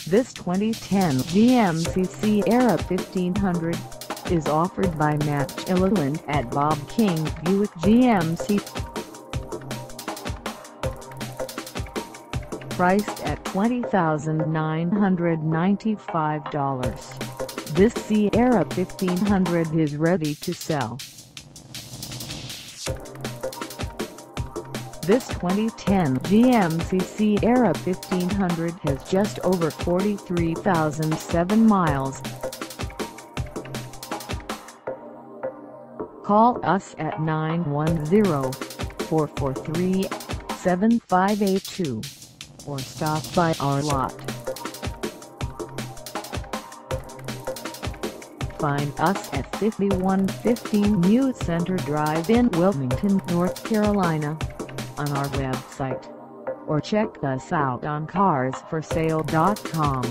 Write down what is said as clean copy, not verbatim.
This 2010 GMC Sierra 1500 is offered by Matt Gililland at Bob King Buick GMC. Priced at $20,995, this Sierra 1500 is ready to sell. This 2010 GMC Sierra 1500 has just over 43,007 miles. Call us at 910-443-7582 or stop by our lot. Find us at 5115 New Center Drive in Wilmington, North Carolina, on our website, or check us out on carsforsale.com.